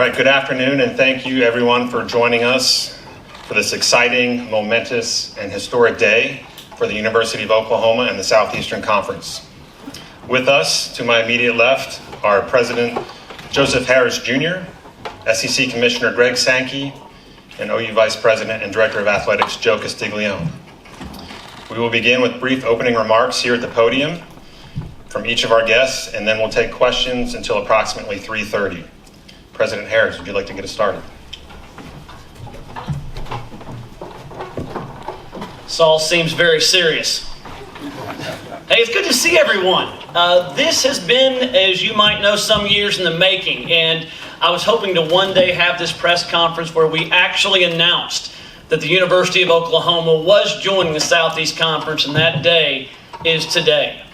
All right, good afternoon, and thank you everyone for joining us for this exciting, momentous, and historic day for the University of Oklahoma and the Southeastern Conference. With us, to my immediate left, are President Joseph Harroz Jr., SEC Commissioner Greg Sankey, and OU Vice President and Director of Athletics Joe Castiglione. We will begin with brief opening remarks here at the podium from each of our guests, and then we'll take questions until approximately 3:30. President Harroz, would you like to get us started? This all seems very serious. Hey, it's good to see everyone. This has been, as you might know, some years in the making, and I was hoping to one day have this press conference where we actually announced that the University of Oklahoma was joining the Southeast Conference, and that day is today.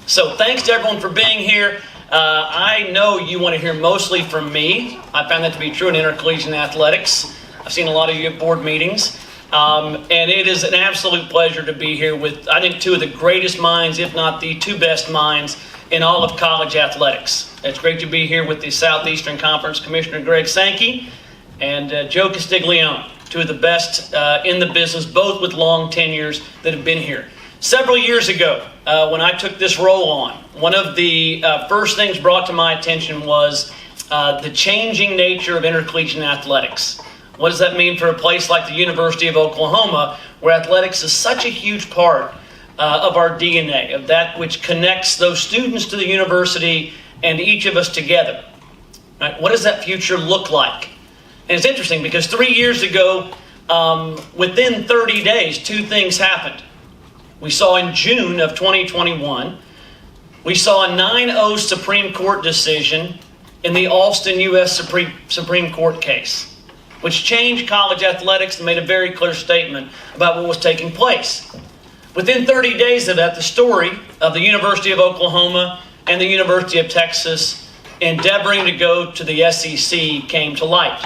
So thanks to everyone for being here. I know you want to hear mostly from me. I found that to be true in intercollegiate athletics. I've seen a lot of you at board meetings. And it is an absolute pleasure to be here with, I think, two of the greatest minds, if not the two best minds in all of college athletics. It's great to be here with the Southeastern Conference Commissioner Greg Sankey and Joe Castiglione, two of the best in the business, both with long tenures that have been here. Several years ago, when I took this role on, one of the first things brought to my attention was the changing nature of intercollegiate athletics. What does that mean for a place like the University of Oklahoma, where athletics is such a huge part of our DNA, of that which connects those students to the university and each of us together? Right? What does that future look like? And it's interesting because 3 years ago, within 30 days, two things happened. We saw in June of 2021, we saw a 9-0 Supreme Court decision in the Alston U.S. Supreme Court case, which changed college athletics and made a very clear statement about what was taking place. Within 30 days of that, the story of the University of Oklahoma and the University of Texas endeavoring to go to the SEC came to light.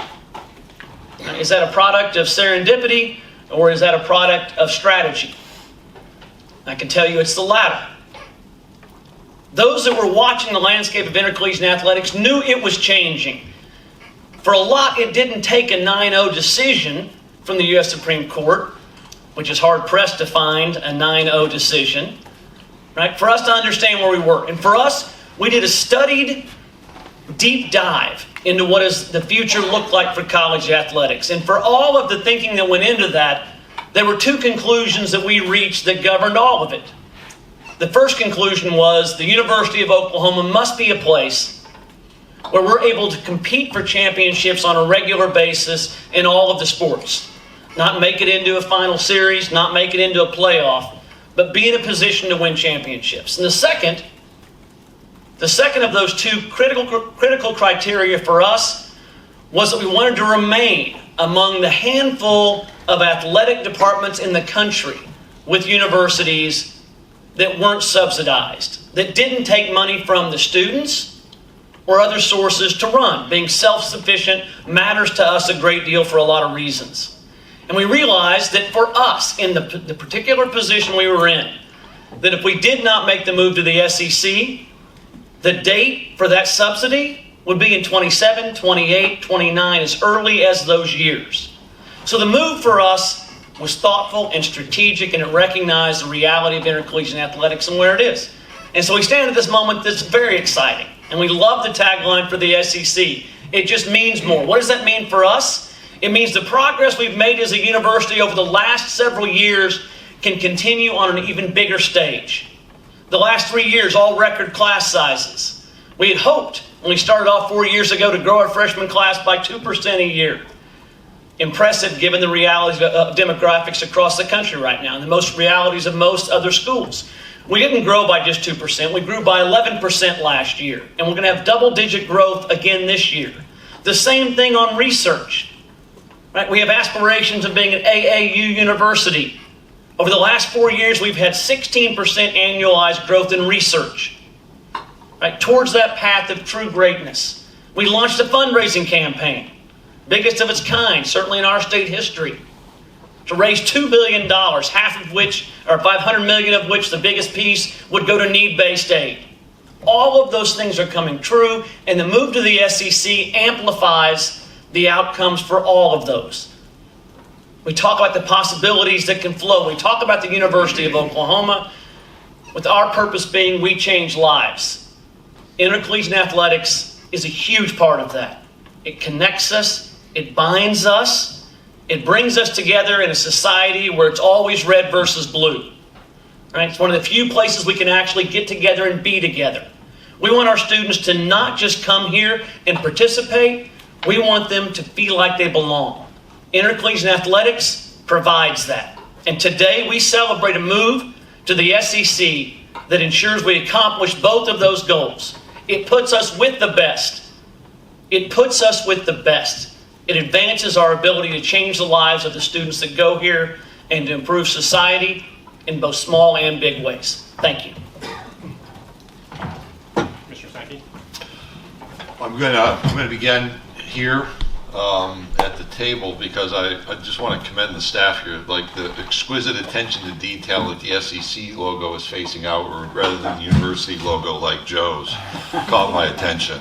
Is that a product of serendipity, or is that a product of strategy? I can tell you it's the latter. Those that were watching the landscape of intercollegiate athletics knew it was changing. For a lot, it didn't take a 9-0 decision from the U.S. Supreme Court, which is hard-pressed to find a 9-0 decision, right, for us to understand where we were. And for us, we did a studied, deep dive into what does the future look like for college athletics. And for all of the thinking that went into that, there were two conclusions that we reached that governed all of it. The first conclusion was the University of Oklahoma must be a place where we're able to compete for championships on a regular basis in all of the sports. Not make it into a final series, not make it into a playoff, but be in a position to win championships. And the second of those two critical criteria for us was that we wanted to remain among the handful of athletic departments in the country with universities that weren't subsidized, that didn't take money from the students or other sources to run. Being self-sufficient matters to us a great deal for a lot of reasons. And we realized that for us, in the particular position we were in, that if we did not make the move to the SEC, the date for that subsidy would be in 27, 28, 29, as early as those years. So the move for us was thoughtful and strategic, and it recognized the reality of intercollegiate athletics and where it is. And so we stand at this moment that's very exciting. And we love the tagline for the SEC. It just means more. What does that mean for us? It means the progress we've made as a university over the last several years can continue on an even bigger stage. The last 3 years, all record class sizes. We had hoped when we started off 4 years ago to grow our freshman class by 2% a year. Impressive given the realities of demographics across the country right now and the most realities of most other schools. We didn't grow by just 2%. We grew by 11% last year. And we're going to have double-digit growth again this year. The same thing on research. Right? We have aspirations of being an AAU university. Over the last 4 years, we've had 16% annualized growth in research. Right? Towards that path of true greatness. We launched a fundraising campaign, biggest of its kind, certainly in our state history, to raise $2 billion, half of which, or $500 million of which, the biggest piece would go to need-based aid. All of those things are coming true, and the move to the SEC amplifies the outcomes for all of those. We talk about the possibilities that can flow. We talk about the University of Oklahoma, with our purpose being we change lives. Intercollegiate athletics is a huge part of that. It connects us, it binds us, it brings us together in a society where it's always red versus blue. Right? It's one of the few places we can actually get together and be together. We want our students to not just come here and participate, we want them to feel like they belong. Intercollegiate athletics provides that. And today we celebrate a move to the SEC that ensures we accomplish both of those goals. It puts us with the best. It puts us with the best. It advances our ability to change the lives of the students that go here and to improve society in both small and big ways. Thank you. Mr. Sankey? I'm going to begin here at the table because I just want to commend the staff here. Like the exquisite attention to detail that the SEC logo is facing outward rather than the university logo like Joe's caught my attention.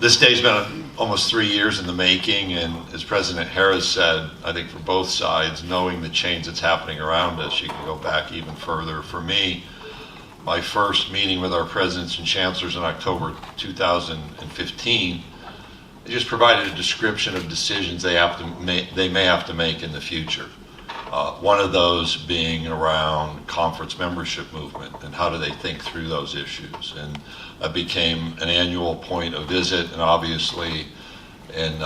This day's been almost 3 years in the making, and as President Harroz said, I think for both sides, knowing the change that's happening around us, you can go back even further. For me, my first meeting with our presidents and chancellors in October 2015, they just provided a description of decisions they may have to make in the future. One of those being around conference membership movement and how do they think through those issues. And that became an annual point of visit, and obviously in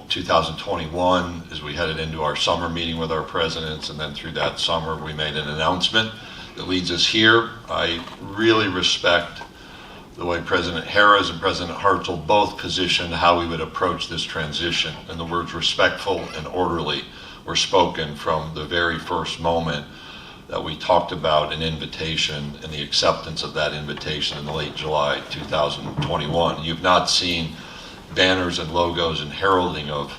2021, as we headed into our summer meeting with our presidents, and then through that summer we made an announcement that leads us here. I really respect the way President Harroz and President Hartzell both positioned how we would approach this transition, and the words respectful and orderly were spoken from the very first moment that we talked about an invitation and the acceptance of that invitation in late July 2021. You've not seen banners and logos and heralding of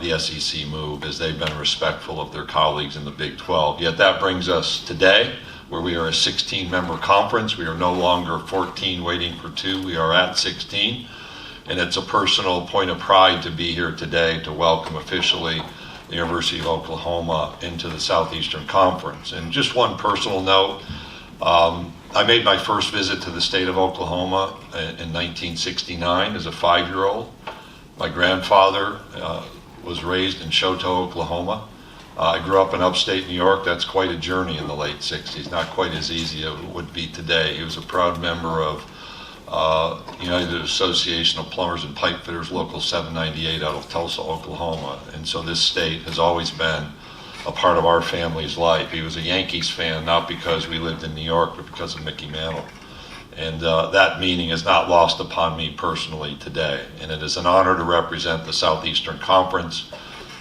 the SEC move as they've been respectful of their colleagues in the Big 12. Yet that brings us today, where we are a 16-member conference. We are no longer 14 waiting for 2. We are at 16. And it's a personal point of pride to be here today to welcome officially the University of Oklahoma into the Southeastern Conference. And just one personal note, I made my first visit to the state of Oklahoma in 1969 as a 5-year-old. My grandfather was raised in Choteau, Oklahoma. I grew up in upstate New York. That's quite a journey in the late 60s, not quite as easy as it would be today. He was a proud member of United Association of Plumbers and Pipe Fitters Local 798 out of Tulsa, Oklahoma. And so this state has always been a part of our family's life. He was a Yankees fan, not because we lived in New York, but because of Mickey Mantle. And that meaning is not lost upon me personally today. And it is an honor to represent the Southeastern Conference,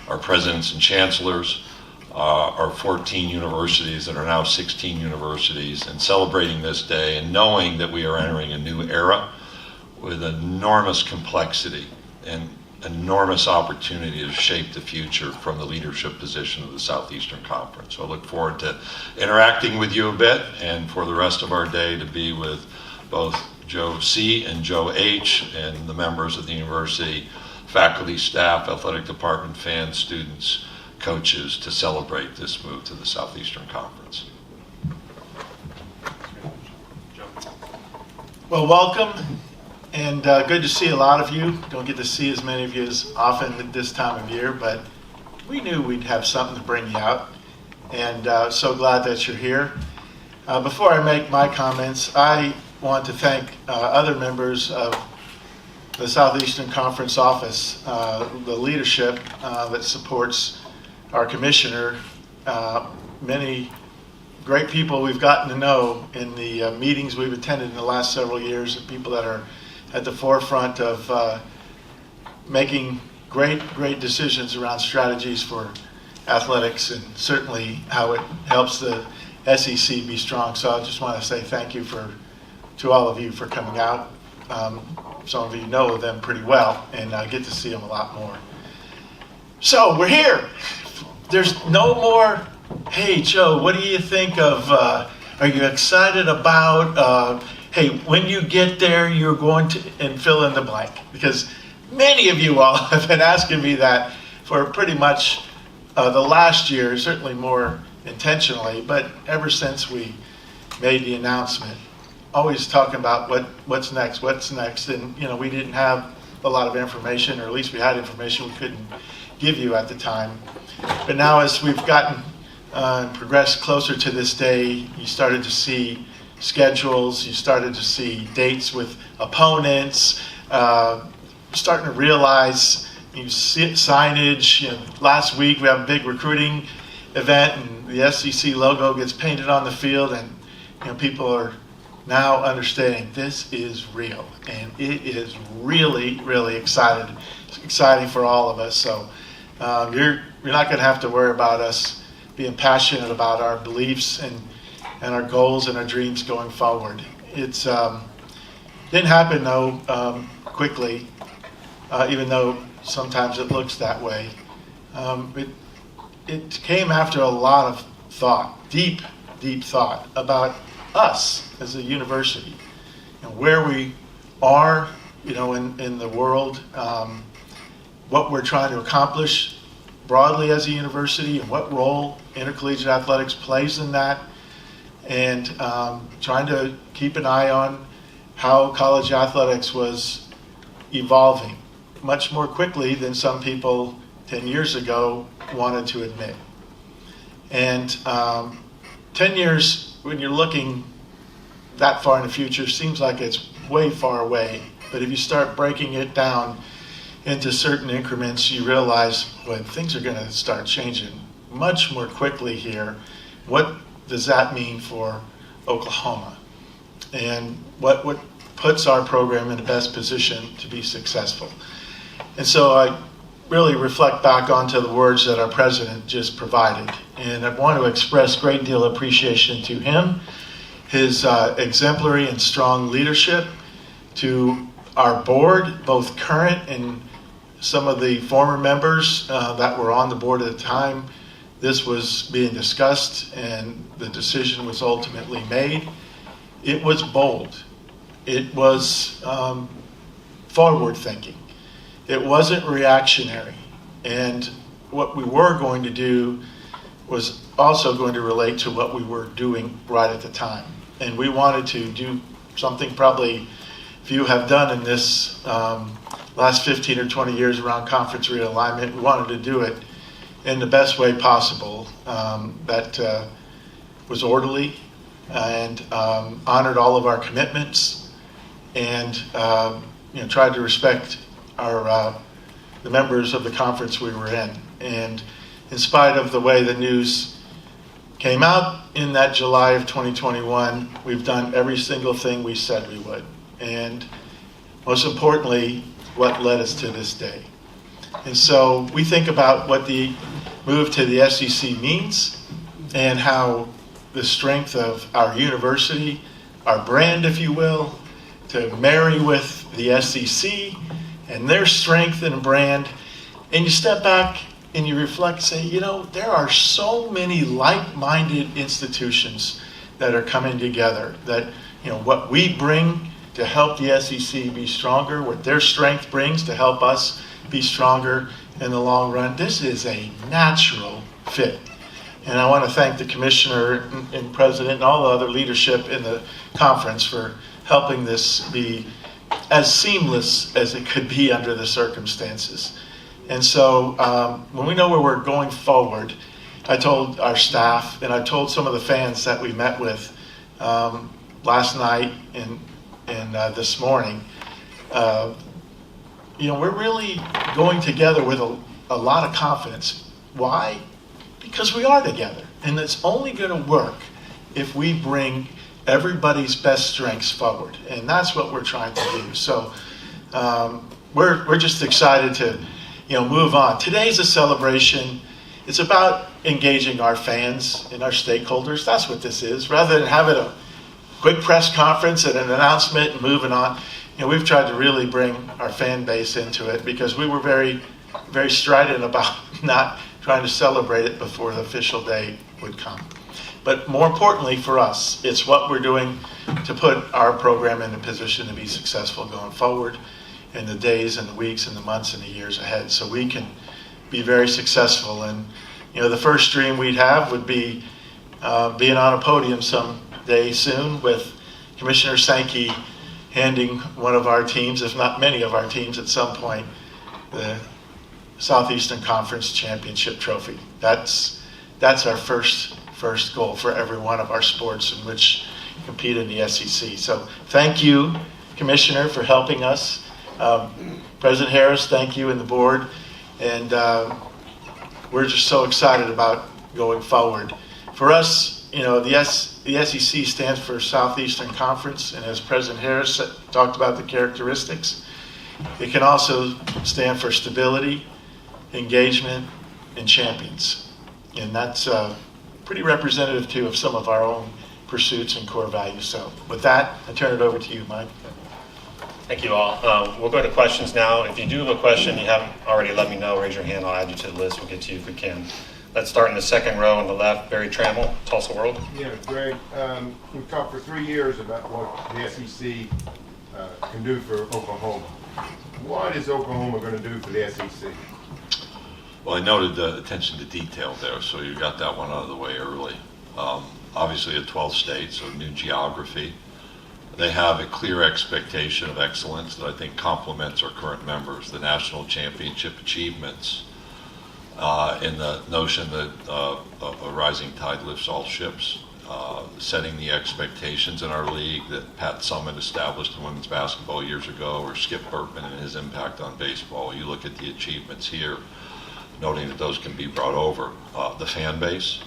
our presidents and chancellors, our 14 universities that are now 16 universities, and celebrating this day and knowing that we are entering a new era with enormous complexity and enormous opportunity to shape the future from the leadership position of the Southeastern Conference. So I look forward to interacting with you a bit, and for the rest of our day to be with both Joe C. and Joe H. and the members of the university, faculty, staff, athletic department, fans, students, coaches, to celebrate this move to the Southeastern Conference. Well, welcome, and good to see a lot of you. Don't get to see as many of you as often at this time of year, but we knew we'd have something to bring you out, and so glad that you're here. Before I make my comments, I want to thank other members of the Southeastern Conference office, the leadership that supports our commissioner, many great people we've gotten to know in the meetings we've attended in the last several years, and people that are at the forefront of making great decisions around strategies for athletics, and certainly how it helps the SEC be strong. So I just want to say thank you to all of you for coming out. Some of you know them pretty well, and I get to see them a lot more. So we're here. There's no more, hey Joe, what do you think of, are you excited about, hey, when you get there, you're going to, and fill in the blank. Because many of you all have been asking me that for pretty much the last year, certainly more intentionally, but ever since we made the announcement, always talking about what's next, and we didn't have a lot of information, or at least we had information we couldn't give you at the time. But now as we've gotten progressed closer to this day, you started to see schedules, you started to see dates with opponents, starting to realize you see signage. Last week we have a big recruiting event, and the SEC logo gets painted on the field, and people are now understanding this is real, and it is really, really exciting for all of us. So you're not going to have to worry about us being passionate about our beliefs and our goals and our dreams going forward. It's didn't happen though quickly, even though sometimes it looks that way. It came after a lot of thought, deep thought about us as a university, and where we are, in the world, what we're trying to accomplish broadly as a university, and what role intercollegiate athletics plays in that, and trying to keep an eye on how college athletics was evolving much more quickly than some people 10 years ago wanted to admit. And 10 years, when you're looking that far in the future, seems like it's way far away. But if you start breaking it down into certain increments, you realize, well, things are going to start changing much more quickly here. What does that mean for Oklahoma? And what puts our program in the best position to be successful? And so I really reflect back onto the words that our president just provided. And I want to express a great deal of appreciation to him, his exemplary and strong leadership, to our board, both current and some of the former members that were on the board at the time this was being discussed and the decision was ultimately made. It was bold. It was forward thinking. It wasn't reactionary. And what we were going to do was also going to relate to what we were doing right at the time. And we wanted to do something probably few have done in this last 15 or 20 years around conference realignment. We wanted to do it in the best way possible that was orderly and honored all of our commitments and tried to respect our the members of the conference we were in. And in spite of the way the news came out in that July of 2021, we've done every single thing we said we would. And most importantly, what led us to this day. And so we think about what the move to the SEC means and how the strength of our university, our brand, if you will, to marry with the SEC and their strength and brand. And you step back and you reflect and say, there are so many like-minded institutions that are coming together that, what we bring to help the SEC be stronger, what their strength brings to help us be stronger in the long run. This is a natural fit. And I want to thank the commissioner and president and all the other leadership in the conference for helping this be as seamless as it could be under the circumstances. And so when we know where we're going forward, I told our staff and I told some of the fans that we met with last night and this morning, we're really going together with a lot of confidence. Why? Because we are together. And it's only going to work if we bring everybody's best strengths forward. And that's what we're trying to do. So we're just excited to move on. Today's a celebration. It's about engaging our fans and our stakeholders. That's what this is. Rather than having a quick press conference and an announcement and moving on, we've tried to really bring our fan base into it because we were very, very strident about not trying to celebrate it before the official day would come. But more importantly for us, it's what we're doing to put our program in a position to be successful going forward in the days and the weeks and the months and the years ahead, so we can be very successful. And the first dream we'd have would be being on a podium someday soon with Commissioner Sankey handing one of our teams, if not many of our teams at some point, the Southeastern Conference Championship trophy. That's our first goal for every one of our sports in which compete in the SEC. So thank you, Commissioner, for helping us. President Harroz, thank you and the board. And we're just so excited about going forward. For us, the SEC stands for Southeastern Conference, and as President Harroz talked about the characteristics, it can also stand for stability, engagement, and champions. And that's pretty representative, too, of some of our own pursuits and core values. So with that, I turn it over to you, Mike. Thank you all. We'll go to questions now. If you do have a question you haven't already, let me know. Raise your hand. I'll add you to the list. We'll get to you if we can. Let's start in the second row on the left. Barry Trammell, Tulsa World. Yeah, Greg, we've talked for 3 years about what the SEC can do for Oklahoma. What is Oklahoma going to do for the SEC? Well, I noted the attention to detail there, so you got that one out of the way early. Obviously, a 12 states, so new geography. They have a clear expectation of excellence that I think complements our current members, the national championship achievements, in the notion that a rising tide lifts all ships, setting the expectations in our league that Pat Summitt established in women's basketball years ago, or Skip Bertman and his impact on baseball. You look at the achievements here, noting that those can be brought over. The fan base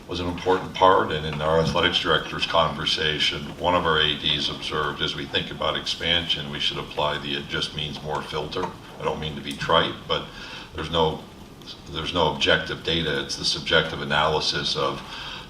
was an important part, and in our athletics director's conversation, one of our ADs observed, as we think about expansion, we should apply the "it just means more" filter. I don't mean to be trite, but there's no objective data. It's the subjective analysis of,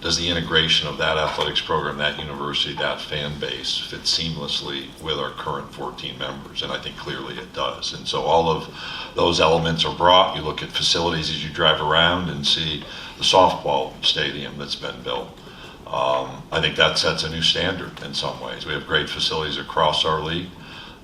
does the integration of that athletics program, that university, that fan base fit seamlessly with our current 14 members? And I think clearly it does. And so all of those elements are brought. You look at facilities as you drive around and see the softball stadium that's been built. I think that sets a new standard in some ways. We have great facilities across our league.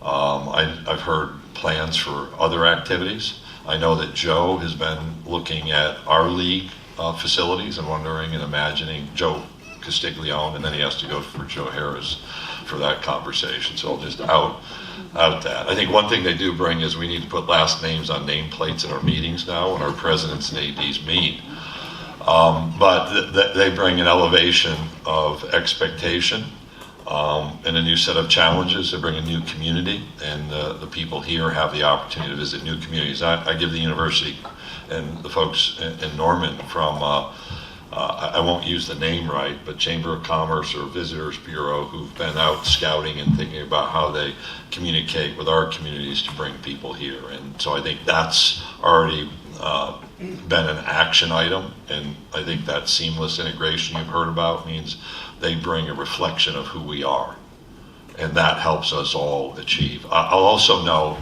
I've heard plans for other activities. I know that Joe has been looking at our league facilities and wondering and imagining Joe Castiglione, and then he has to go for Joe Harroz for that conversation. So I'll just out that. I think one thing they do bring is we need to put last names on nameplates in our meetings now when our presidents and ADs meet. But they bring an elevation of expectation and a new set of challenges. They bring a new community, and the people here have the opportunity to visit new communities. I give the university and the folks in Norman from, I won't use the name right, but Chamber of Commerce or Visitors Bureau, who've been out scouting and thinking about how they communicate with our communities to bring people here. And so I think that's already been an action item, and I think that seamless integration you've heard about means they bring a reflection of who we are, and that helps us all achieve. I'll also know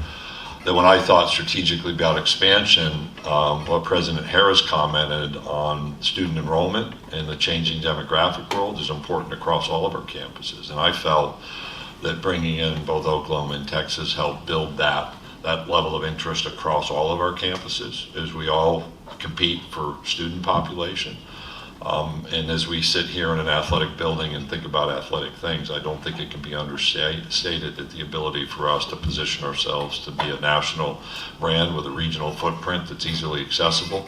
that when I thought strategically about expansion, what President Harroz commented on student enrollment in the changing demographic world is important across all of our campuses, and I felt that bringing in both Oklahoma and Texas helped build that level of interest across all of our campuses as we all compete for student population. And as we sit here in an athletic building and think about athletic things, I don't think it can be understated that the ability for us to position ourselves to be a national brand with a regional footprint that's easily accessible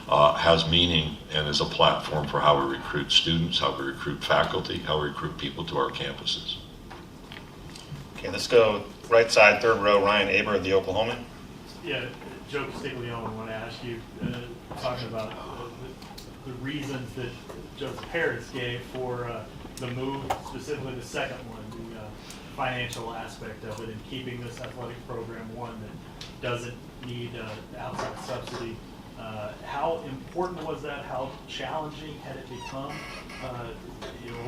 has meaning and is a platform for how we recruit students, how we recruit faculty, how we recruit people to our campuses. Okay, let's go right side, third row, Ryan Aber of the Oklahoman. Yeah, Joe Castiglione, I want to ask you, talking about the reasons that Joseph Harroz gave for the move, specifically the second one, the financial aspect of it, and keeping this athletic program one that doesn't need outside subsidy. How important was that? How challenging had it become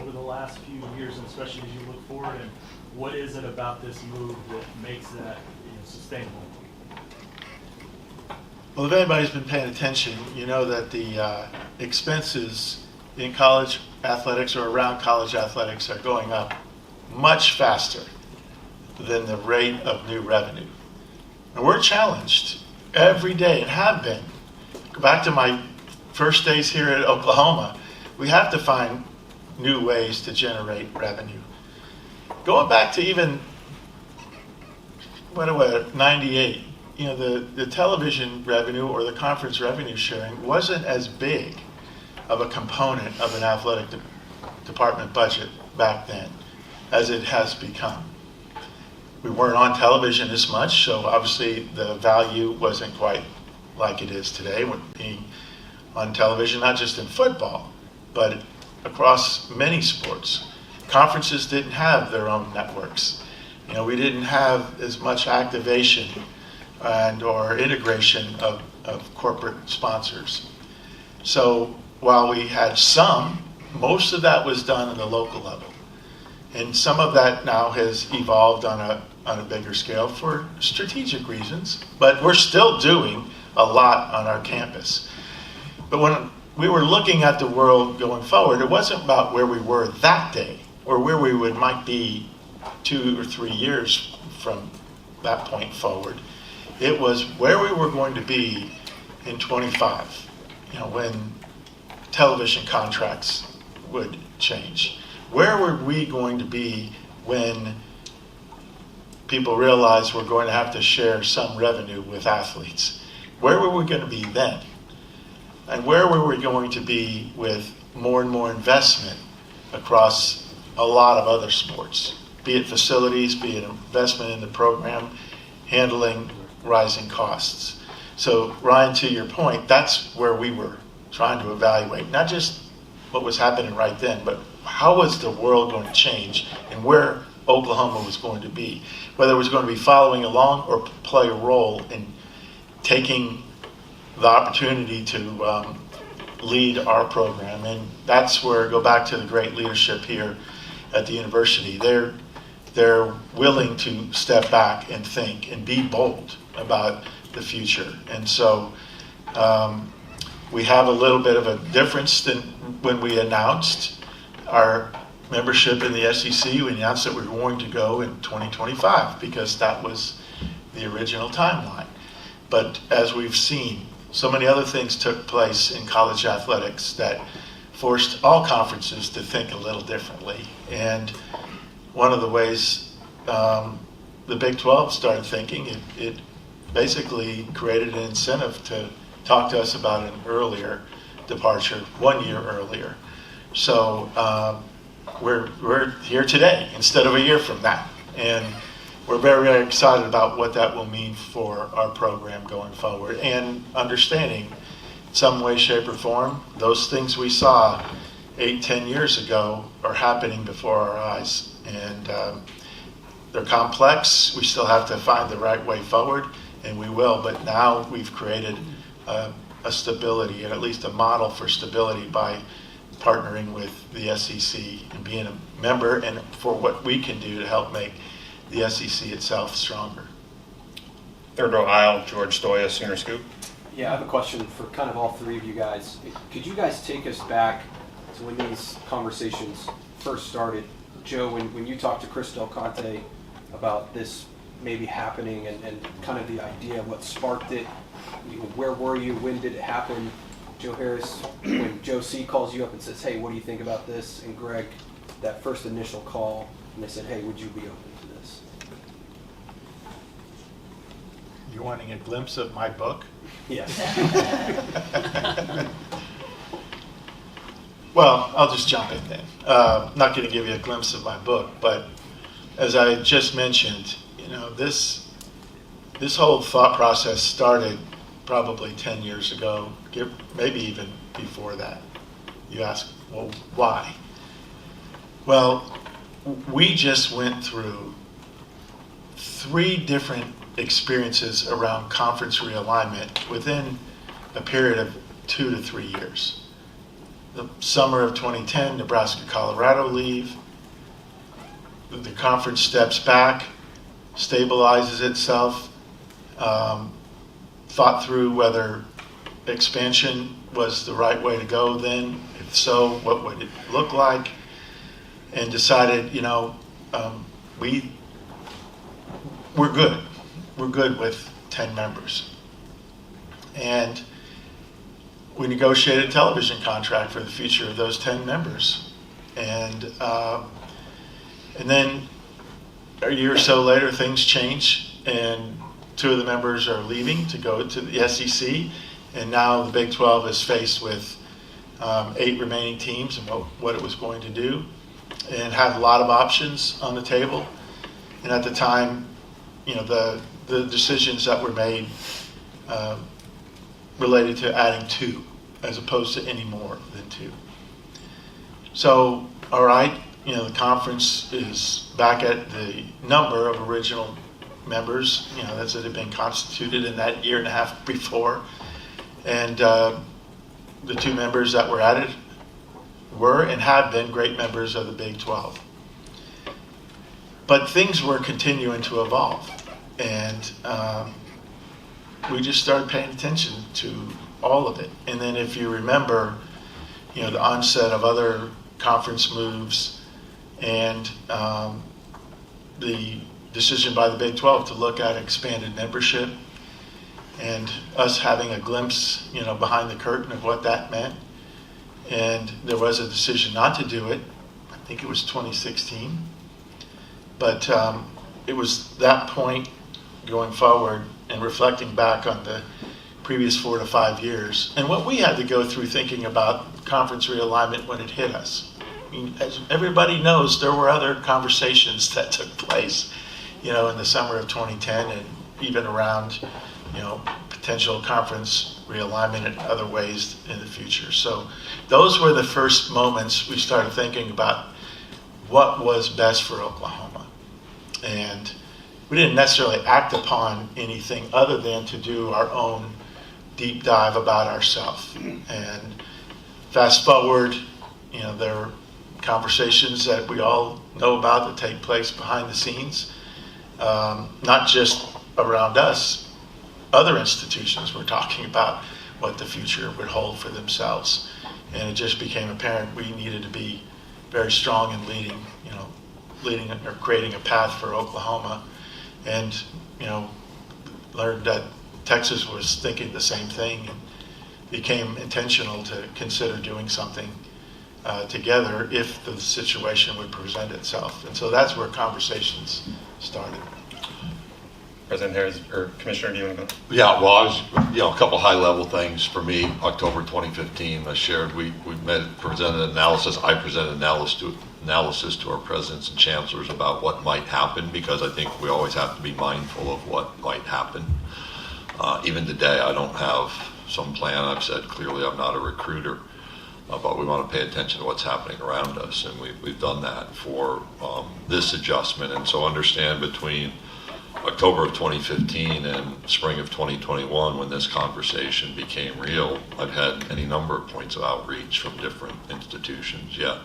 over the last few years, and especially as you look forward? And what is it about this move that makes that sustainable? Well, if anybody's been paying attention, you know that the expenses in college athletics or around college athletics are going up much faster than the rate of new revenue. And we're challenged every day and have been. Go back to my first days here at Oklahoma, we have to find new ways to generate revenue. Going back to even, 98, the television revenue or the conference revenue sharing wasn't as big of a component of an athletic department budget back then as it has become. We weren't on television as much, so obviously the value wasn't quite like it is today with being on television, not just in football, but across many sports. Conferences didn't have their own networks. We didn't have as much activation and or integration of corporate sponsors. So while we had some, most of that was done at the local level. And some of that now has evolved on a bigger scale for strategic reasons, but we're still doing a lot on our campus. But when we were looking at the world going forward, it wasn't about where we were that day or where we might be 2 or 3 years from that point forward. It was where we were going to be in 25, when television contracts would change. Where were we going to be when people realized we're going to have to share some revenue with athletes? Where were we going to be then? And where were we going to be with more and more investment across a lot of other sports, be it facilities, be it investment in the program, handling rising costs? So Ryan, to your point, that's where we were trying to evaluate, not just what was happening right then, but how was the world going to change and where Oklahoma was going to be, whether it was going to be following along or play a role in taking the opportunity to lead our program. And that's where, go back to the great leadership here at the university. They're willing to step back and think and be bold about the future. And so we have a little bit of a difference than when we announced our membership in the SEC. We announced that we were going to go in 2025 because that was the original timeline. But as we've seen, so many other things took place in college athletics that forced all conferences to think a little differently. And one of the ways the Big 12 started thinking, it basically created an incentive to talk to us about an earlier departure, 1 year earlier. So we're here today instead of a year from that. And we're very, very excited about what that will mean for our program going forward, and understanding in some way, shape, or form, those things we saw 8-10 years ago are happening before our eyes. And they're complex. We still have to find the right way forward, and we will. But now we've created a stability, and at least a model for stability, by partnering with the SEC and being a member, and for what we can do to help make the SEC itself stronger. Third row aisle, George Stoya, Sooner Scoop. Yeah, I have a question for kind of all three of you guys. Could you guys take us back to when these conversations first started? Joe, when you talked to Chris Del Conte about this maybe happening and kind of the idea of what sparked it, where were you, when did it happen? Joe Harris, when Joe C calls you up and says, hey, what do you think about this? And Greg, that first initial call, and they said, hey, would you be open to this? You're wanting a glimpse of my book? Yes. Well, I'll just jump in then. I'm not going to give you a glimpse of my book, but as I just mentioned, this whole thought process started probably 10 years ago, maybe even before that. You ask, well, why? Well, we just went through 3 different experiences around conference realignment within a period of 2 to 3 years. The summer of 2010, Nebraska-Colorado leave. The conference steps back, stabilizes itself, thought through whether expansion was the right way to go then? If so, what would it look like? And decided, we're good. We're good with 10 members. And we negotiated a television contract for the future of those 10 members. And then a year or so later, things change, and 2 of the members are leaving to go to the SEC, and now the Big 12 is faced with 8 remaining teams and what it was going to do, and had a lot of options on the table. And at the time, the decisions that were made related to adding 2 as opposed to any more than 2. So, all right, the conference is back at the number of original members, that had been constituted in that year and a half before. And the 2 members that were added were and have been great members of the Big 12. But things were continuing to evolve, and we just started paying attention to all of it. And then if you remember, the onset of other conference moves and the decision by the Big 12 to look at expanded membership, and us having a glimpse, behind the curtain of what that meant. And there was a decision not to do it. I think it was 2016. But it was that point going forward and reflecting back on the previous 4 to 5 years and what we had to go through thinking about conference realignment when it hit us. I mean, as everybody knows, there were other conversations that took place, in the summer of 2010 and even around, potential conference realignment in other ways in the future. So those were the first moments we started thinking about what was best for Oklahoma. And we didn't necessarily act upon anything other than to do our own deep dive about ourselves. And fast forward, there are conversations that we all know about that take place behind the scenes, not just around us. Other institutions were talking about what the future would hold for themselves. And it just became apparent we needed to be very strong in leading or creating a path for Oklahoma. And, learned that Texas was thinking the same thing and became intentional to consider doing something together if the situation would present itself. And so that's where conversations started. President Harroz, or Commissioner, do you want to go? Yeah, well, a couple high-level things for me. October 2015, I shared, we presented analysis. I presented analysis to our presidents and chancellors about what might happen, because I think we always have to be mindful of what might happen. Even today, I don't have some plan. I've said clearly I'm not a recruiter, but we want to pay attention to what's happening around us, and we've done that for this adjustment. And so understand between October of 2015 and spring of 2021, when this conversation became real, I've had any number of points of outreach from different institutions. Yet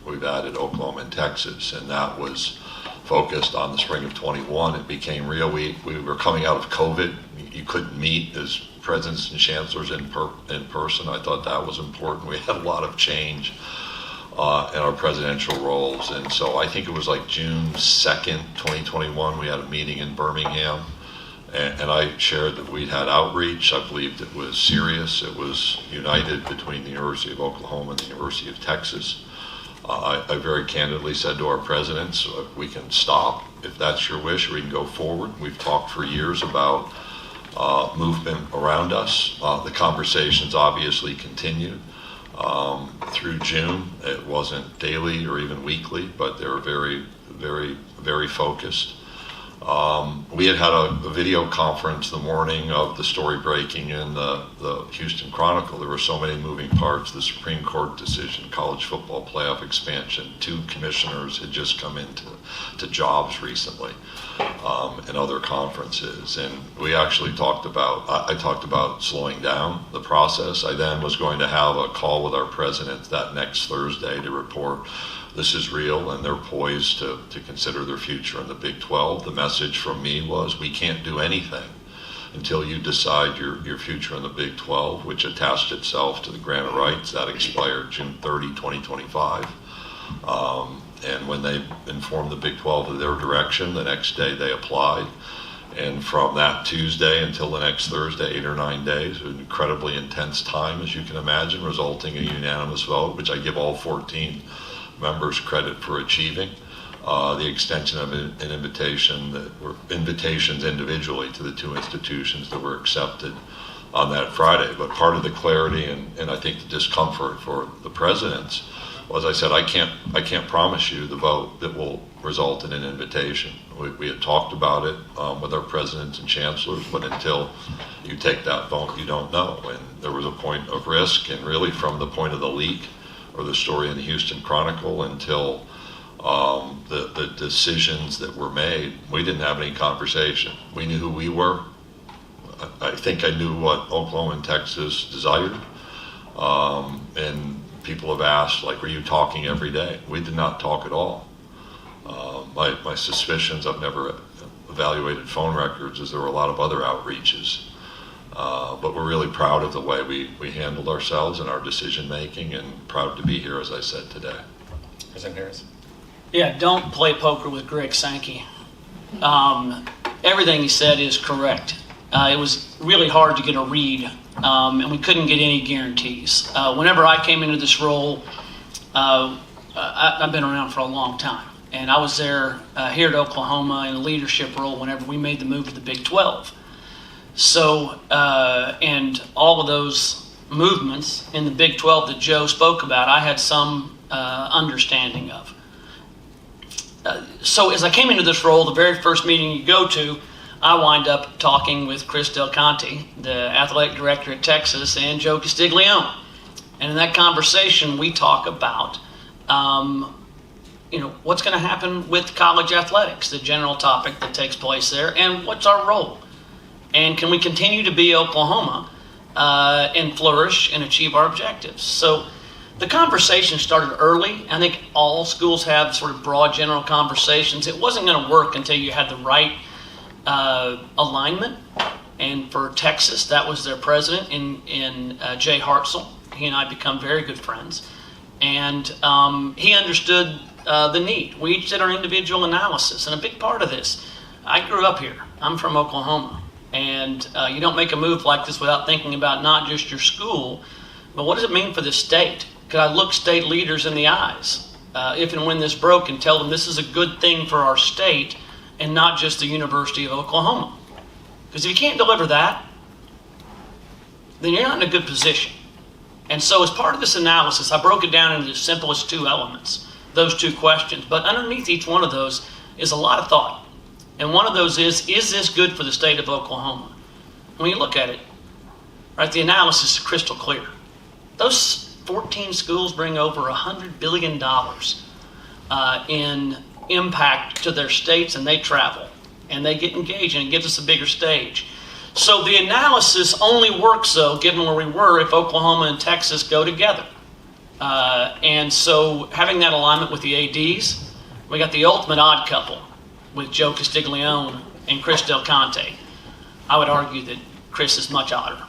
we've added Oklahoma and Texas, and that was focused on the spring of 21. It became real. We were coming out of COVID. You couldn't meet as presidents and chancellors in person. I thought that was important. We had a lot of change in our presidential roles. And so I think it was like June 2nd, 2021, we had a meeting in Birmingham, and I shared that we'd had outreach. I believed it was serious. It was united between the University of Oklahoma and the University of Texas. I very candidly said to our presidents, we can stop if that's your wish, or we can go forward. We've talked for years about movement around us. The conversations obviously continued. Through June. It wasn't daily or even weekly, but they were very, very, very focused. We had a video conference the morning of the story breaking in the Houston Chronicle. There were so many moving parts: the Supreme Court decision, college football playoff expansion, 2 commissioners had just come into jobs recently, and other conferences. And we actually I talked about slowing down the process. I then was going to have a call with our presidents that next Thursday to report this is real and they're poised to consider their future in the Big 12. The message from me was we can't do anything until you decide your future in the Big 12, which attached itself to the grant of rights. That expired June 30, 2025. And when they informed the Big 12 of their direction, the next day they applied. And from that Tuesday until the next Thursday, 8 or 9 days, an incredibly intense time, as you can imagine, resulting in a unanimous vote, which I give all 14 members credit for achieving. The extension of an invitation that were invitations individually to the 2 institutions that were accepted on that Friday. But part of the clarity and I think the discomfort for the presidents was, I said, I can't promise you the vote that will result in an invitation. We had talked about it with our presidents and chancellors, but until you take that vote, you don't know. And there was a point of risk, and really from the point of the leak or the story in the Houston Chronicle until the decisions that were made, we didn't have any conversation. We knew who we were. I think I knew what Oklahoma and Texas desired. And people have asked, like, were you talking every day? We did not talk at all. My suspicions, I've never evaluated phone records, is there were a lot of other outreaches. But we're really proud of the way we handled ourselves and our decision making, and proud to be here, as I said, today. President Harris. Yeah, don't play poker with Greg Sankey. Everything he said is correct. It was really hard to get a read, and we couldn't get any guarantees. Whenever I came into this role, I've been around for a long time, and I was there here at Oklahoma in a leadership role whenever we made the move to the Big 12. So, and all of those movements in the Big 12 that Joe spoke about, I had some understanding of. So as I came into this role, the very first meeting you go to, I wind up talking with Chris Del Conte, the athletic director at Texas, and Joe Castiglione. And in that conversation, we talk about, what's going to happen with college athletics, the general topic that takes place there, and what's our role. And can we continue to be Oklahoma and flourish and achieve our objectives? So the conversation started early. I think all schools have sort of broad general conversations. It wasn't going to work until you had the right alignment. And for Texas, that was their president in Jay Hartzell. He and I become very good friends. And he understood the need. We each did our individual analysis. And a big part of this, I grew up here. I'm from Oklahoma. And you don't make a move like this without thinking about not just your school, but what does it mean for the state? Could I look state leaders in the eyes if and when this broke and tell them this is a good thing for our state and not just the University of Oklahoma? Because if you can't deliver that, then you're not in a good position. And so as part of this analysis, I broke it down into the simplest 2 elements, those 2 questions. But underneath each one of those is a lot of thought. And one of those is this good for the state of Oklahoma? When you look at it, right, the analysis is crystal clear. Those 14 schools bring over $100 billion in impact to their states, and they travel, and they get engaged, and it gives us a bigger stage. So the analysis only works, though, given where we were, if Oklahoma and Texas go together. And so having that alignment with the ADs, we got the ultimate odd couple with Joe Castiglione and Chris Del Conte. I would argue that Chris is much odder.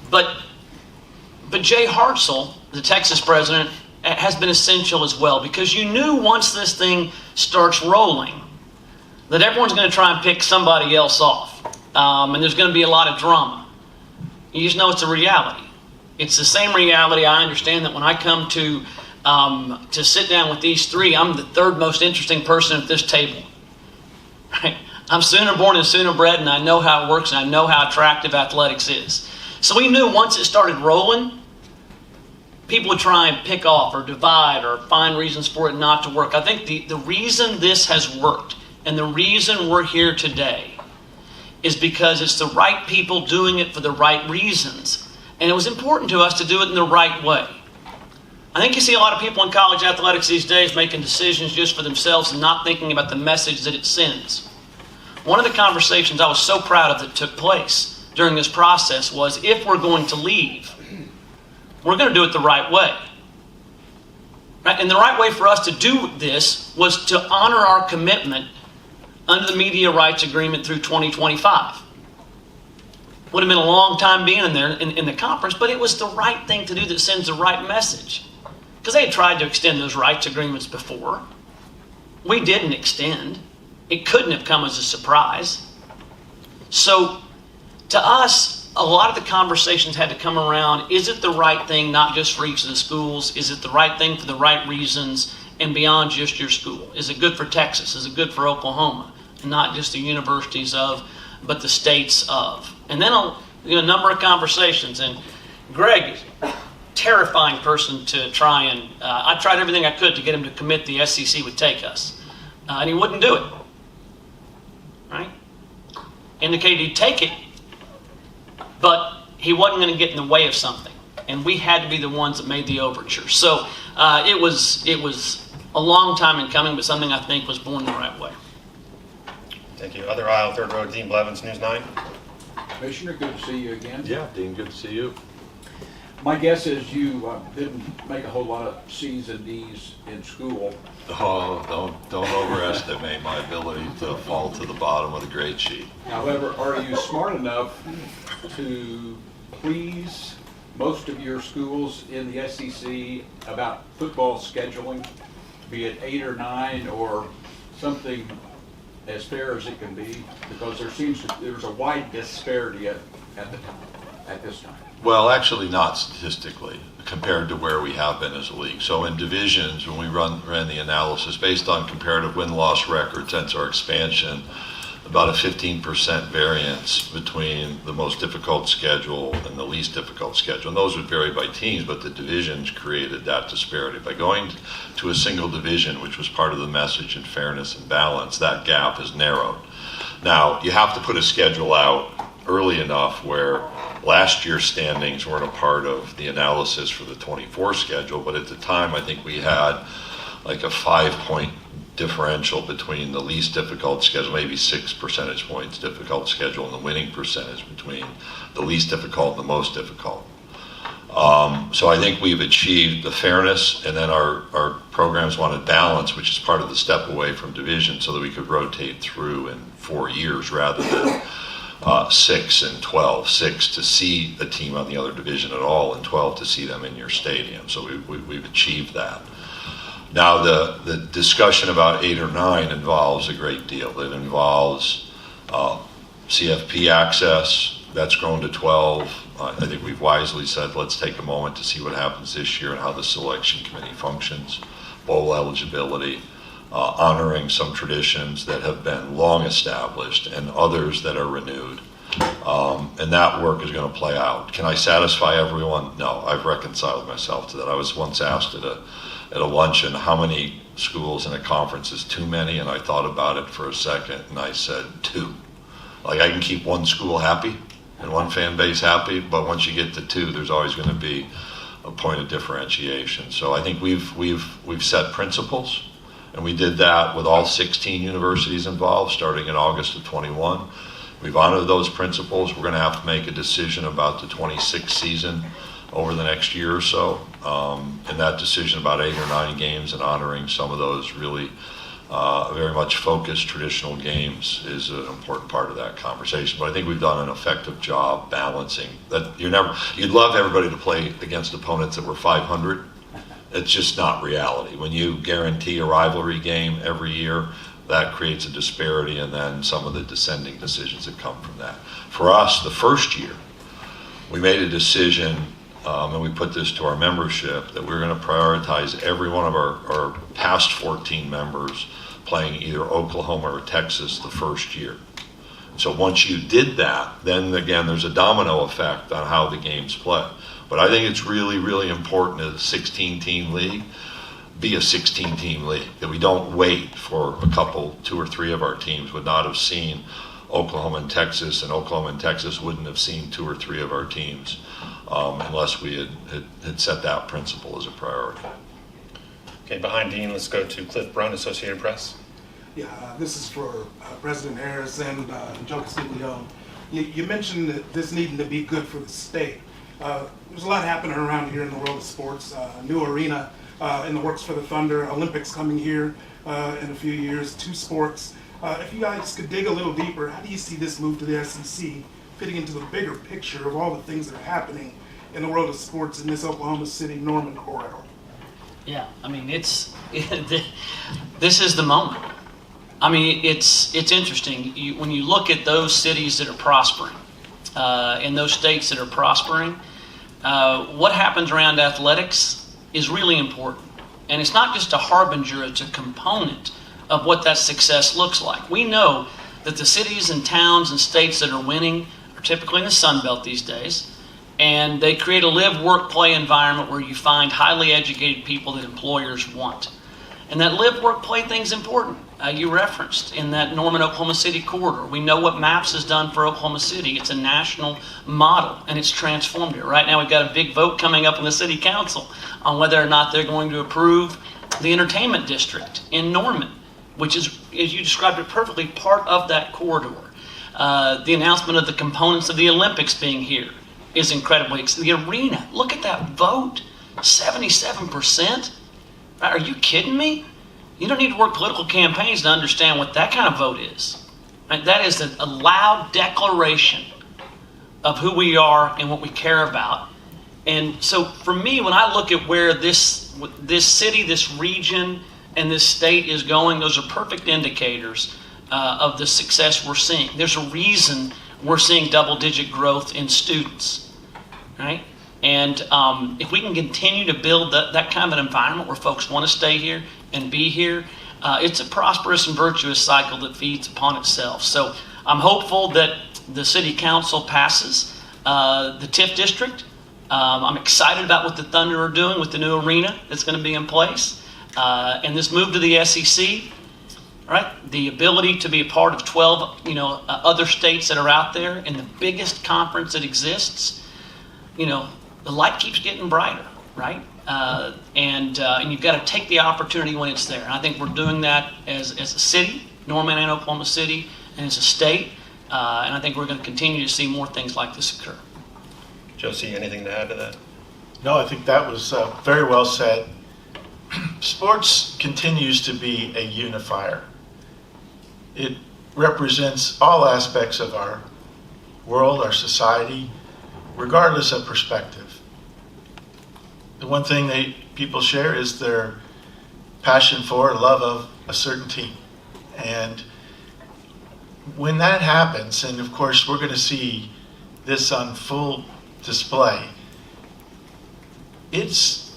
But Jay Hartzell, the Texas president, has been essential as well, because you knew once this thing starts rolling that everyone's going to try and pick somebody else off. And there's going to be a lot of drama. You just know it's a reality. It's the same reality. I understand that when I come to sit down with these 3, I'm the 3rd most interesting person at this table. Right? I'm Sooner born and Sooner bred, and I know how it works, and I know how attractive athletics is. So we knew once it started rolling, people would try and pick off or divide or find reasons for it not to work. I think the reason this has worked and the reason we're here today is because it's the right people doing it for the right reasons. And it was important to us to do it in the right way. I think you see a lot of people in college athletics these days making decisions just for themselves and not thinking about the message that it sends. One of the conversations I was so proud of that took place during this process was, if we're going to leave, we're going to do it the right way. Right? And the right way for us to do this was to honor our commitment under the media rights agreement through 2025. Would have been a long time being in there in the conference, but it was the right thing to do that sends the right message. Because they had tried to extend those rights agreements before. We didn't extend. It couldn't have come as a surprise. So to us, a lot of the conversations had to come around, is it the right thing not just for each of the schools? Is it the right thing for the right reasons and beyond just your school? Is it good for Texas? Is it good for Oklahoma? And not just the universities of, but the states of. And then a number of conversations. And Greg, terrifying person to try and, I tried everything I could to get him to commit the SEC would take us. And he wouldn't do it. Right? Indicated he'd take it, but he wasn't going to get in the way of something. And we had to be the ones that made the overture. So it was a long time in coming, but something I think was born the right way. Thank you. Other aisle, third row, Dean Blevins, News 9. Commissioner, good to see you again. Yeah, Dean, good to see you. My guess is you didn't make a whole lot of C's and D's in school. Oh, don't overestimate my ability to fall to the bottom of the grade sheet. However, are you smart enough to please most of your schools in the SEC about football scheduling, be it 8 or 9 or something as fair as it can be? Because there's a wide disparity at this time. Well, actually not statistically compared to where we have been as a league. So in divisions, when we ran the analysis based on comparative win-loss record since our expansion, about a 15% variance between the most difficult schedule and the least difficult schedule. And those would vary by teams, but the divisions created that disparity. By going to a single division, which was part of the message in fairness and balance, that gap is narrowed. Now, you have to put a schedule out early enough where last year's standings weren't a part of the analysis for the 24 schedule, but at the time I think we had like a 5-point differential between the least difficult schedule, maybe 6 percentage points difficult schedule, and the winning percentage between the least difficult and the most difficult. So I think we've achieved the fairness, and then our programs wanted balance, which is part of the step away from division, so that we could rotate through in 4 years rather than 6 and 12. 6 to see a team on the other division at all, and 12 to see them in your stadium. So we've achieved that. Now the discussion about 8 or 9 involves a great deal. It involves CFP access. That's grown to 12. I think we've wisely said let's take a moment to see what happens this year and how the selection committee functions. Bowl eligibility. Honoring some traditions that have been long established and others that are renewed. And that work is going to play out. Can I satisfy everyone? No, I've reconciled myself to that. I was once asked at a luncheon how many schools in a conference is too many, and I thought about it for a second and I said 2. Like I can keep one school happy and one fan base happy, but once you get to 2, there's always going to be a point of differentiation. So I think we've set principles. And we did that with all 16 universities involved starting in August of 21. We've honored those principles. We're going to have to make a decision about the 26th season over the next year or so. And that decision about 8 or 9 games and honoring some of those really very much focused traditional games is an important part of that conversation. But I think we've done an effective job balancing that. You'd love everybody to play against opponents that were 500. It's just not reality. When you guarantee a rivalry game every year, that creates a disparity, and then some of the descending decisions that come from that. For us, the first year, we made a decision, and we put this to our membership, that we're going to prioritize every one of our past 14 members playing either Oklahoma or Texas the first year. So once you did that, then again, there's a domino effect on how the games play. But I think it's really, really important as a 16-team league, be a 16-team league, that we don't wait for a couple, 2 or 3 of our teams would not have seen Oklahoma and Texas, and Oklahoma and Texas wouldn't have seen 2 or 3 of our teams unless we had set that principle as a priority. Okay, behind Dean, let's go to Cliff Brun, Associated Press. Yeah, this is for President Harris and Joe Castiglione. You mentioned that this needing to be good for the state. There's a lot happening around here in the world of sports. New arena in the works for the Thunder, Olympics coming here in a few years, 2 sports. If you guys could dig a little deeper, how do you see this move to the SEC fitting into the bigger picture of all the things that are happening in the world of sports in this Oklahoma City-Norman corridor? Yeah, I mean, this is the moment. I mean, it's interesting. When you look at those cities that are prospering, in those states that are prospering, what happens around athletics is really important. And it's not just a harbinger, it's a component of what that success looks like. We know that the cities and towns and states that are winning are typically in the Sun Belt these days. And they create a live, work, play environment where you find highly educated people that employers want. And that live, work, play thing's important. You referenced in that Norman, Oklahoma City corridor. We know what MAPS has done for Oklahoma City. It's a national model, and it's transformed it. Right now we've got a big vote coming up in the city council on whether or not they're going to approve the entertainment district in Norman, which is, as you described it perfectly, part of that corridor. The announcement of the components of the Olympics being here is incredibly exciting. The arena, look at that vote, 77%. Are you kidding me? You don't need to work political campaigns to understand what that kind of vote is. Right? That is a loud declaration of who we are and what we care about. And so for me, when I look at where this city, this region, and this state is going, those are perfect indicators of the success we're seeing. There's a reason we're seeing double-digit growth in students, right? And if we can continue to build that kind of an environment where folks want to stay here and be here, it's a prosperous and virtuous cycle that feeds upon itself. So I'm hopeful that the city council passes the TIF district. I'm excited about what the Thunder are doing with the new arena that's going to be in place. And this move to the SEC, right? The ability to be a part of 12, other states that are out there in the biggest conference that exists, the light keeps getting brighter, right? And you've got to take the opportunity when it's there. And I think we're doing that as a city, Norman and Oklahoma City, and as a state. And I think we're going to continue to see more things like this occur. Josie, anything to add to that? No, I think that was very well said. Sports continues to be a unifier. It represents all aspects of our world, our society, regardless of perspective. The one thing people share is their passion for and love of a certain team. And when that happens, and of course we're going to see this on full display, it's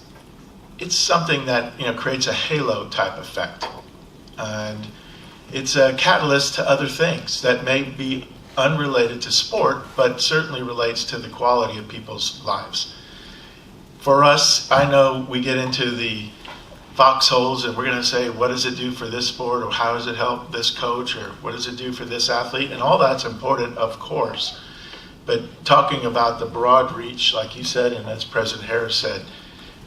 something that creates a halo type effect. And it's a catalyst to other things that may be unrelated to sport, but certainly relates to the quality of people's lives. For us, I know we get into the foxholes and we're going to say, what does it do for this sport, or how does it help this coach, or what does it do for this athlete? And all that's important, of course. But talking about the broad reach, like you said, and as President Harroz said,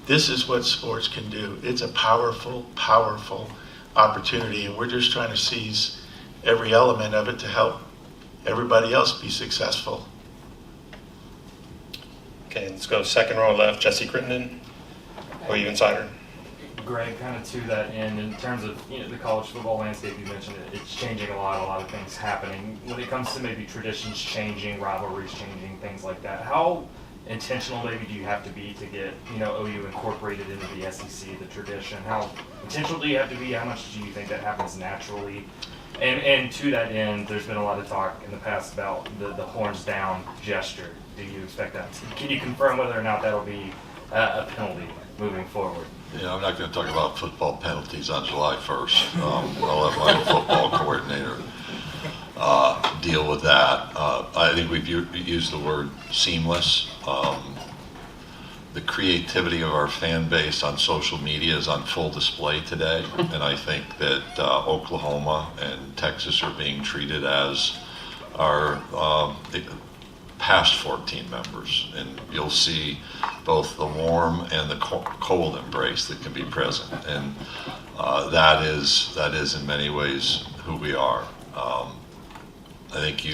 this is what sports can do. It's a powerful, powerful opportunity, and we're just trying to seize every element of it to help everybody else be successful. Okay, let's go second row left, Jesse Crittenden, OU Insider. Greg, kind of to that end, in terms of the college football landscape, you mentioned it's changing a lot of things happening. When it comes to maybe traditions changing, rivalries changing, things like that, how intentional maybe do you have to be to get OU incorporated into the SEC, the tradition? How intentional do you have to be? How much do you think that happens naturally? And to that end, there's been a lot of talk in the past about the horns down gesture. Do you expect that? Can you confirm whether or not that'll be a penalty moving forward? Yeah, I'm not going to talk about football penalties on July 1st. I'll let my football coordinator deal with that. I think we've used the word seamless. The creativity of our fan base on social media is on full display today, and I think that Oklahoma and Texas are being treated as our past 14 members, and you'll see both the warm and the cold embrace that can be present, and that is in many ways who we are. I think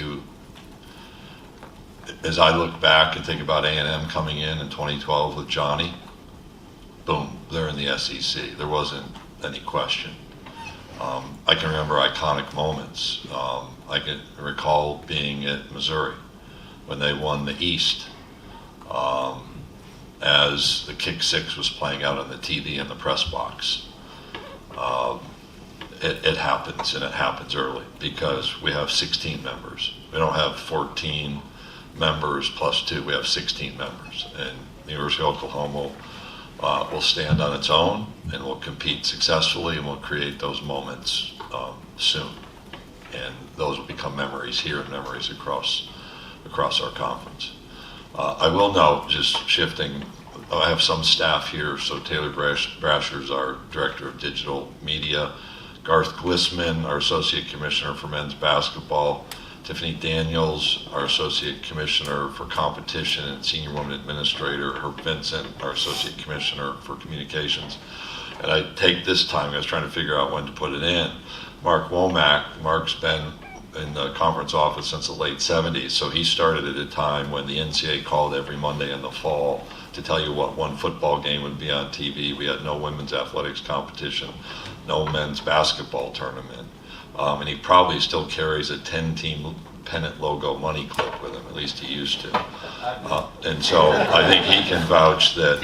as I look back and think about A&M coming in 2012 with Johnny, boom, they're in the SEC. There wasn't any question. I can remember iconic moments. I can recall being at Missouri when they won the East, as the kick six was playing out on the TV in the press box. It happens, and it happens early because we have 16 members. We don't have 14 members plus 2. We have 16 members, and the University of Oklahoma will stand on its own and will compete successfully, and will create those moments soon. And those will become memories here and memories across our conference. I will note, just shifting, I have some staff here, so Taylor Brasher is our Director of Digital Media, Garth Glissman, our Associate Commissioner for Men's Basketball, Tiffany Daniels, our Associate Commissioner for Competition and Senior Women Administrator, Herb Vincent, our Associate Commissioner for Communications. And I take this time, I was trying to figure out when to put it in. Mark Womack. Mark's been in the conference office since the late 70s, so he started at a time when the NCAA called every Monday in the fall to tell you what one football game would be on TV. We had no women's athletics competition, no men's basketball tournament, and he probably still carries a 10-team pennant logo money clip with him, at least he used to. And so I think he can vouch that,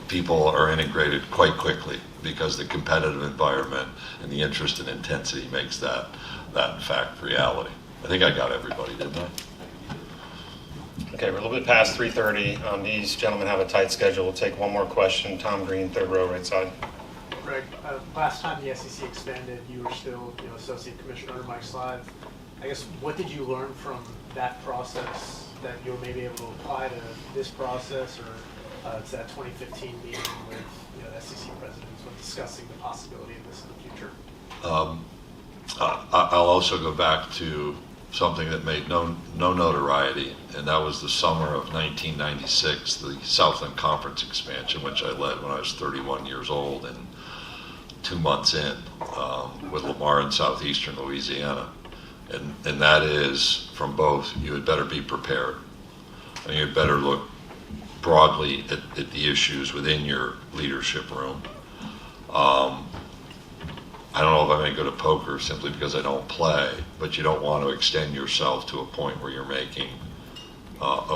people are integrated quite quickly because the competitive environment and the interest and intensity makes that in fact reality. I think I got everybody, didn't I? Okay, we're a little bit past 3:30. These gentlemen have a tight schedule. We'll take one more question. Tom Green, third row, right side. Greg, last time the SEC expanded, you were still Associate Commissioner under Mike Slive. I guess, what did you learn from that process that you were maybe able to apply to this process or to that 2015 meeting with SEC presidents when discussing the possibility of this in the future? I'll also go back to something that made no notoriety, and that was the summer of 1996, the Southland Conference expansion, which I led when I was 31 years old and 2 months in, with Lamar in southeastern Louisiana. And that is, from both, you had better be prepared. And you had better look broadly at the issues within your leadership room. I don't know if I'm any good at poker simply because I don't play, but you don't want to extend yourself to a point where you're making a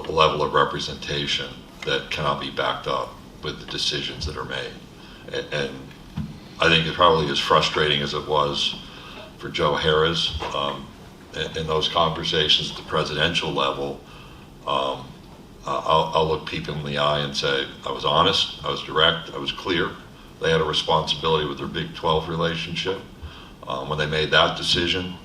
level of representation that cannot be backed up with the decisions that are made. And I think it's probably as frustrating as it was for Joe Harroz in those conversations at the presidential level. I'll look people in the eye and say, I was honest, I was direct, I was clear. They had a responsibility with their Big 12 relationship. When they made that decision,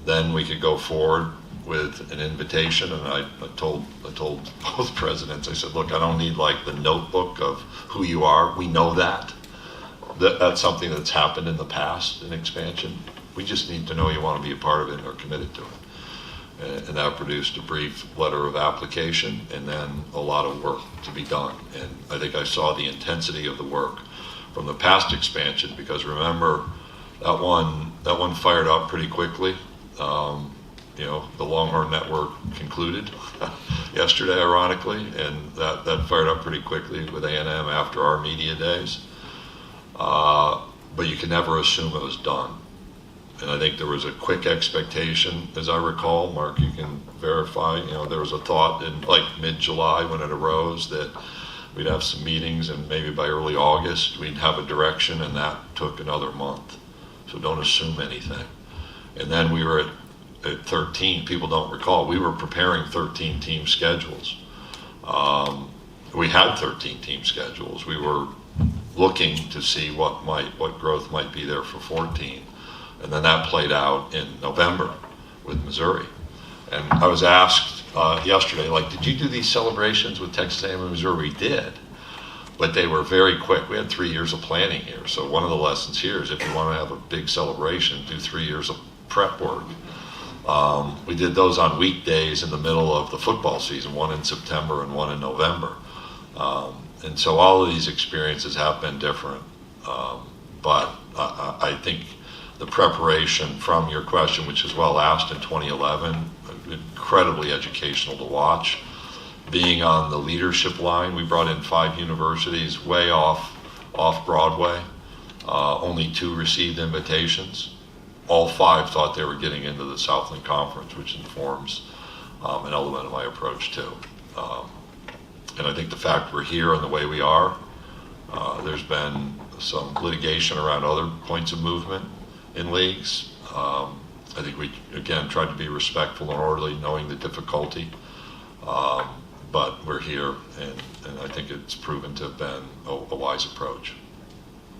then we could go forward with an invitation. And I told both presidents, I said, look, I don't need like the notebook of who you are. We know that. That's something that's happened in the past in expansion. We just need to know you want to be a part of it and are committed to it. And that produced a brief letter of application and then a lot of work to be done. And I think I saw the intensity of the work from the past expansion, because remember, that one fired up pretty quickly. The Longhorn Network concluded yesterday, ironically, and that fired up pretty quickly with A&M after our media days. But you can never assume it was done. And I think there was a quick expectation, as I recall, Mark, you can verify, there was a thought in like mid-July when it arose that we'd have some meetings and maybe by early August we'd have a direction, and that took another month. So don't assume anything. And then we were at 13, people don't recall, we were preparing 13 team schedules. We had 13 team schedules. We were looking to see what growth might be there for 14. And then that played out in November with Missouri. And I was asked yesterday, did you do these celebrations with Texas A&M and Missouri? We did, but they were very quick. We had 3 years of planning here. So one of the lessons here is if you want to have a big celebration, do 3 years of prep work. We did those on weekdays in the middle of the football season, one in September and one in November. And so all of these experiences have been different. But I think the preparation from your question, which is well asked in 2011, incredibly educational to watch. Being on the leadership line, we brought in 5 universities way off Broadway. Only 2 received invitations. All 5 thought they were getting into the Southland Conference, which informs an element of my approach too. And I think the fact we're here and the way we are, there's been some litigation around other points of movement in leagues. I think we, again, tried to be respectful and orderly, knowing the difficulty. But we're here, and I think it's proven to have been a wise approach.